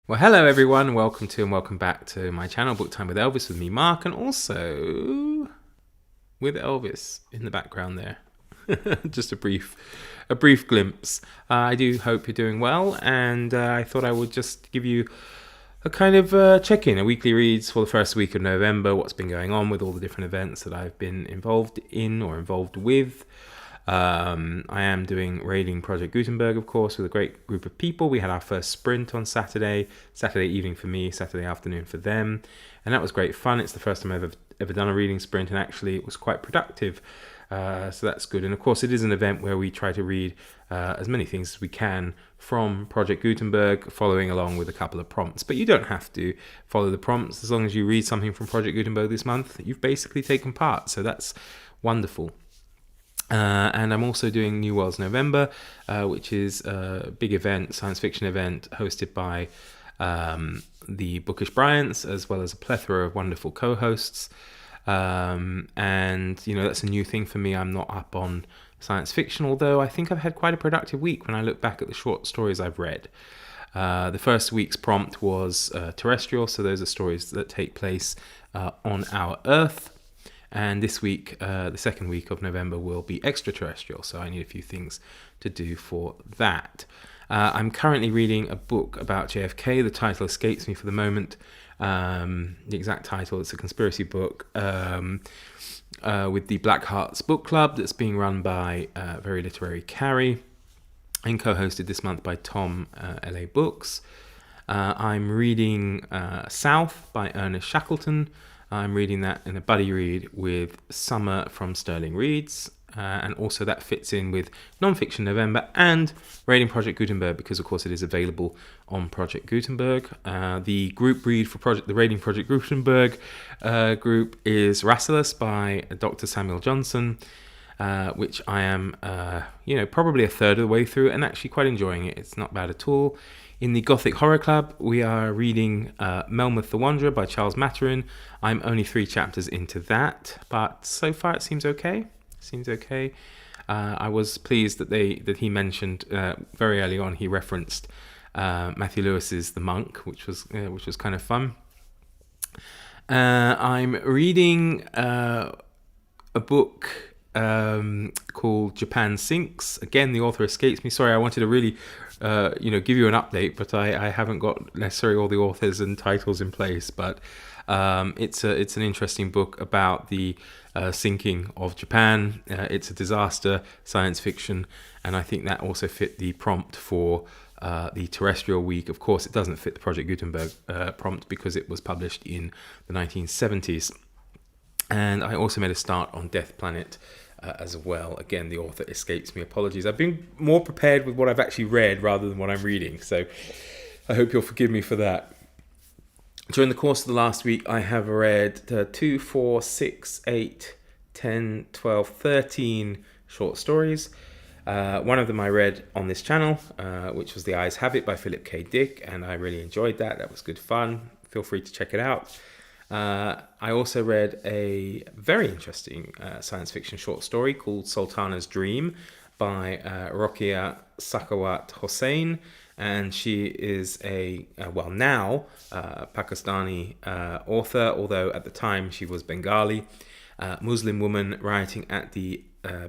Well, hello everyone. Welcome to and welcome back to my channel, Book Time with Elvis, with me, Mark, and also with Elvis in the background there. Just a brief glimpse. I do hope you're doing well, and I thought I would just give you a kind of check-in, a weekly reads for the first week of November, what's been going on with all the different events that I've been involved in or involved with. I am doing raiding Project Gutenberg, of course, with a great group of people. We had our first sprint on Saturday evening for me, Saturday afternoon for them, and that was great fun. It's the first time I've ever done a reading sprint, and actually it was quite productive, so that's good. And of course it is an event where we try to read as many things as we can from Project Gutenberg, following along with a couple of prompts. But you don't have to follow the prompts. As long as you read something from Project Gutenberg this month, you've basically taken part, so that's wonderful. And I'm also doing New Worlds November, which is a big event, science fiction event, hosted by the Bookish Bryants, as well as a plethora of wonderful co-hosts. And, you know, that's a new thing for me. I'm not up on science fiction, although I think I've had quite a productive week when I look back at the short stories I've read. The first week's prompt was terrestrial, so those are stories that take place on our Earth. And this week, the second week of November, will be extraterrestrial, so I need a few things to do for that. I'm currently reading a book about JFK. The title escapes me for the moment. The exact title, it's a conspiracy book with the Black Hearts Book Club that's being run by Very Literary Carrie and co-hosted this month by Tom LA Books. I'm reading South by Ernest Shackleton. I'm reading that in a buddy read with Summer from Sterling Reads, and also that fits in with Nonfiction November and Raiding Project Gutenberg, because of course it is available on Project Gutenberg. The group read for the Raiding Project Gutenberg group is Rasselas by Dr. Samuel Johnson, which I am probably a third of the way through and actually quite enjoying it. It's not bad at all. In the Gothic Horror Club, we are reading Melmoth the Wanderer by Charles Maturin. I'm only 3 chapters into that, but so far it seems okay. I was pleased that he mentioned very early on. He referenced Matthew Lewis's The Monk, which was kind of fun. I'm reading a book called Japan Sinks. Again, the author escapes me. Sorry, I wanted to really give you an update, but I haven't got necessarily all the authors and titles in place. But it's an interesting book about the sinking of Japan. It's a disaster science fiction, and I think that also fit the prompt for the Terrestrial Week. Of course, it doesn't fit the Project Gutenberg prompt because it was published in the 1970s. And I also made a start on Death Planet as well. Again, the author escapes me. Apologies. I've been more prepared with what I've actually read rather than what I'm reading, so I hope you'll forgive me for that. During the course of the last week, I have read 2, 4, 6, 8, 10, 12, 13 short stories. One of them I read on this channel, which was The Eyes Have It by Philip K. Dick, and I really enjoyed that. That was good fun. Feel free to check it out. I also read a very interesting science fiction short story called Sultana's Dream by Rokia Sakhawat Hossain, and she is a Pakistani author, although at the time she was Bengali, Muslim woman writing at the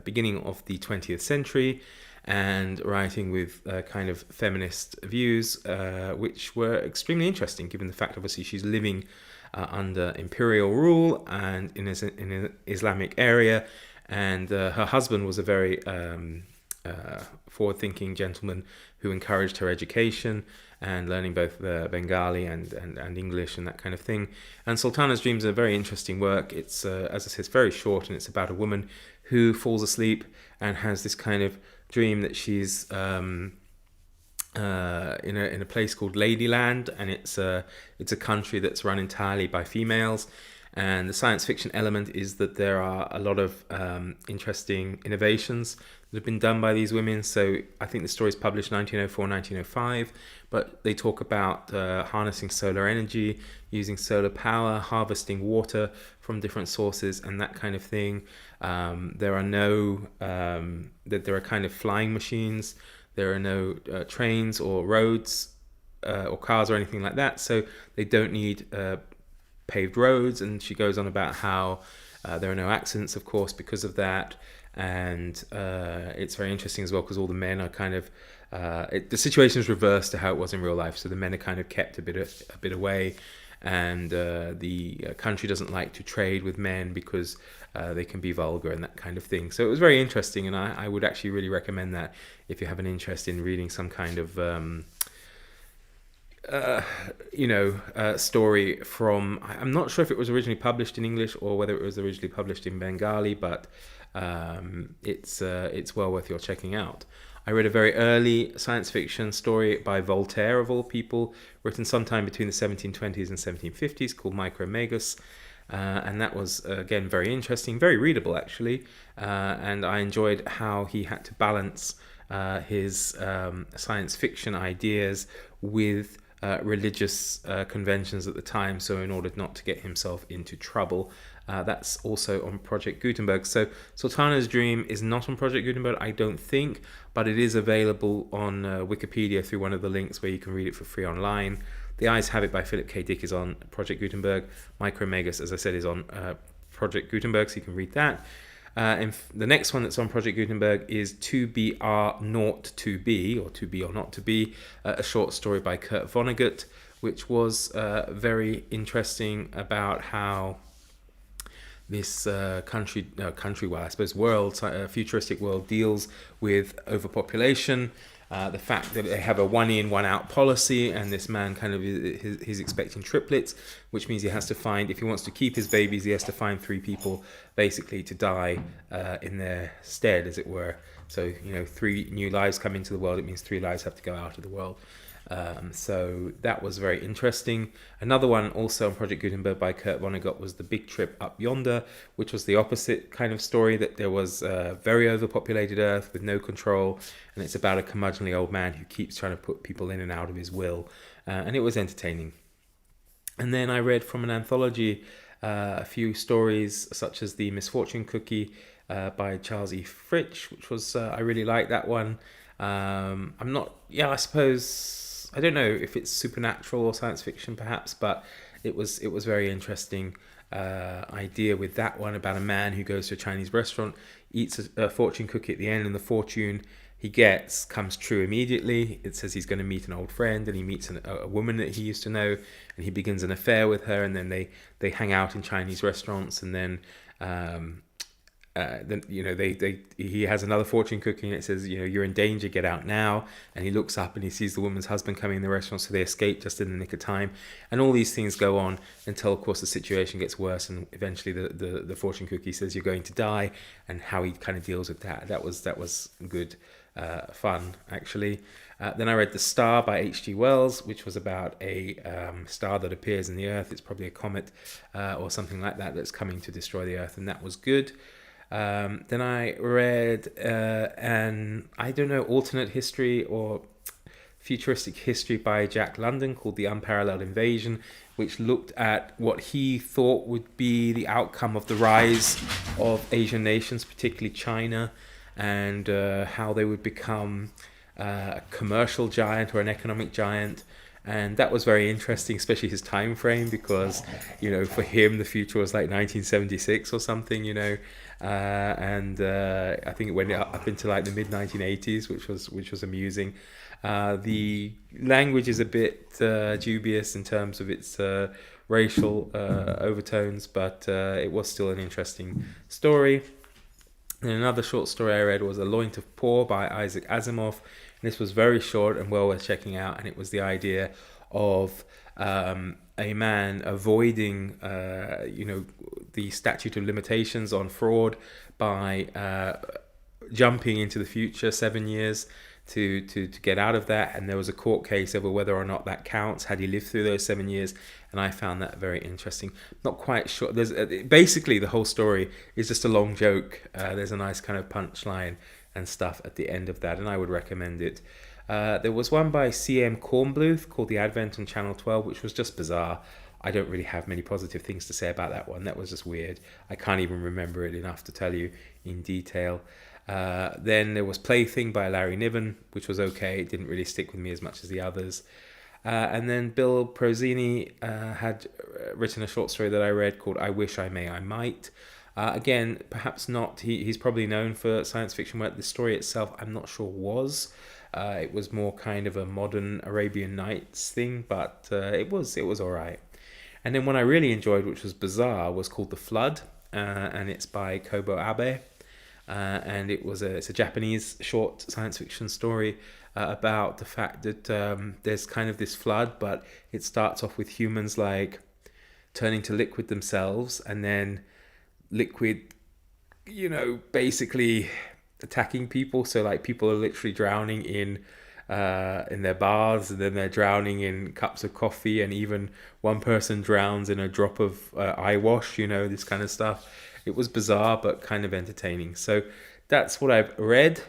beginning of the 20th century, and writing with kind of feminist views, which were extremely interesting given the fact, obviously, she's living under imperial rule and in an Islamic area, and her husband was a very forward-thinking gentleman who encouraged her education and learning both Bengali and English and that kind of thing. And Sultana's Dream is a very interesting work. It's, as I said, it's very short, and it's about a woman who falls asleep and has this kind of dream that she's in a place called Ladyland, and it's a country that's run entirely by females. And the science fiction element is that there are a lot of interesting innovations that have been done by these women. So I think the story is published 1904, 1905, but they talk about harnessing solar energy, using solar power, harvesting water from different sources, and that kind of thing. There are kind of flying machines. There are no trains or roads or cars or anything like that, so they don't need paved roads. And she goes on about how there are no accidents, of course, because of that. And it's very interesting as well, because all the men are kind of the situation is reversed to how it was in real life. So the men are kind of kept a bit away, and the country doesn't like to trade with men because they can be vulgar and that kind of thing. So it was very interesting, and I would actually really recommend that if you have an interest in reading some kind of story from, I'm not sure if it was originally published in English or whether it was originally published in Bengali, but it's well worth your checking out. I read a very early science fiction story by Voltaire, of all people, written sometime between the 1720s and 1750s, called Micromegas. And that was, again, very interesting, very readable, actually. And I enjoyed how he had to balance his science fiction ideas with religious conventions at the time, so in order not to get himself into trouble. That's also on Project Gutenberg. So Sultana's Dream is not on Project Gutenberg, I don't think, but it is available on Wikipedia through one of the links where you can read it for free online. The Eyes Have It by Philip K. Dick is on Project Gutenberg. Micromegas, as I said, is on Project Gutenberg, so you can read that. And the next one that's on Project Gutenberg is To Be Are Not To Be, or To Be or Not To Be, a short story by Kurt Vonnegut, which was very interesting about how this futuristic world deals with overpopulation. The fact that they have a one-in, one-out policy, and this man he's expecting triplets, which means he has to find, if he wants to keep his babies, he has to find 3 people basically to die in their stead, as it were. So 3 new lives come into the world, it means 3 lives have to go out of the world. So that was very interesting. Another one also on Project Gutenberg by Kurt Vonnegut was The Big Trip Up Yonder, which was the opposite kind of story, that there was a very overpopulated Earth with no control, and it's about a curmudgeonly old man who keeps trying to put people in and out of his will, and it was entertaining. And then I read from an anthology a few stories, such as The Misfortune Cookie by Charles E. Fritsch, which was, I really liked that one. I suppose, I don't know if it's supernatural or science fiction perhaps, but it was very interesting idea with that one, about a man who goes to a Chinese restaurant, eats a fortune cookie at the end, and the fortune he gets comes true immediately. It says he's going to meet an old friend, and he meets a woman that he used to know, and he begins an affair with her, and then they hang out in Chinese restaurants, and then he has another fortune cookie, and it says, you're in danger, get out now. And he looks up and he sees the woman's husband coming in the restaurant, so they escape just in the nick of time. And all these things go on until, of course, the situation gets worse, and eventually the fortune cookie says you're going to die, and how he kind of deals with that. That was good fun, actually. Then I read The Star by H.G. Wells, which was about a star that appears in the Earth. It's probably a comet or something like that that's coming to destroy the Earth, and that was good. Then I read alternate history or futuristic history by Jack London called The Unparalleled Invasion, which looked at what he thought would be the outcome of the rise of Asian nations, particularly China, and how they would become a commercial giant or an economic giant. And that was very interesting, especially his time frame, because for him the future was like 1976 or something, and I think it went up into like the mid 1980s, which was amusing. The language is a bit dubious in terms of its racial overtones, but it was still an interesting story. And another short story I read was A Loint of Poor by Isaac Asimov. And this was very short and well worth checking out, and it was the idea of a man avoiding the statute of limitations on fraud by jumping into the future 7 years to get out of that. And there was a court case over whether or not that counts, had he lived through those 7 years, and I found that very interesting. Not quite sure. There's basically the whole story is just a long joke. There's a nice kind of punchline and stuff at the end of that, and I would recommend it. There was one by C.M. Kornbluth called The Advent on Channel 12, which was just bizarre. I don't really have many positive things to say about that one. That was just weird. I can't even remember it enough to tell you in detail. Then there was Plaything by Larry Niven, which was okay. It didn't really stick with me as much as the others. And then Bill Prozini had written a short story that I read called I Wish I May I Might. Again, perhaps not. He's probably known for science fiction work. The story itself, I'm not sure was. It was more kind of a modern Arabian Nights thing, but it was all right. And then one I really enjoyed, which was bizarre, was called The Flood, and it's by Kobo Abe. And it's a Japanese short science fiction story about the fact that there's kind of this flood, but it starts off with humans like turning to liquid themselves, and then liquid, basically attacking people. So like people are literally drowning in their baths, and then they're drowning in cups of coffee, and even one person drowns in a drop of eye wash, this kind of stuff. It was bizarre, but kind of entertaining. So that's what I've read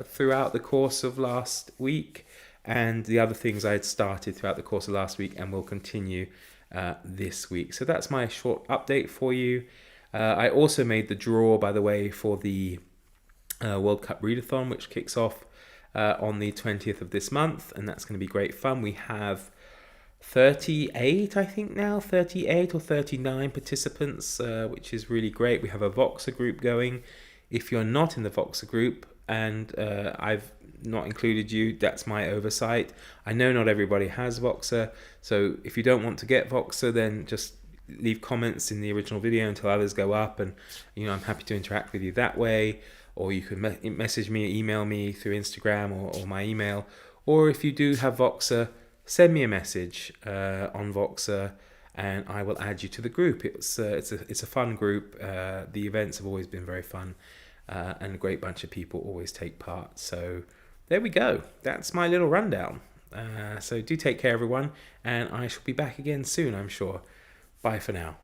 throughout the course of last week, and the other things I had started throughout the course of last week and will continue this week. So that's my short update for you. I also made the draw, by the way, for the World Cup readathon, which kicks off on the 20th of this month, and that's going to be great fun. We have 38, I think now, 38 or 39 participants, which is really great. We have a Voxer group going. If you're not in the Voxer group, and I've not included you, that's my oversight. I know not everybody has Voxer, so if you don't want to get Voxer, then just leave comments in the original video until others go up, and I'm happy to interact with you that way. Or you can message me, email me through Instagram or my email. Or if you do have Voxer, send me a message on Voxer, and I will add you to the group. It's a fun group. The events have always been very fun, and a great bunch of people always take part. So there we go. That's my little rundown. So do take care, everyone, and I shall be back again soon, I'm sure. Bye for now.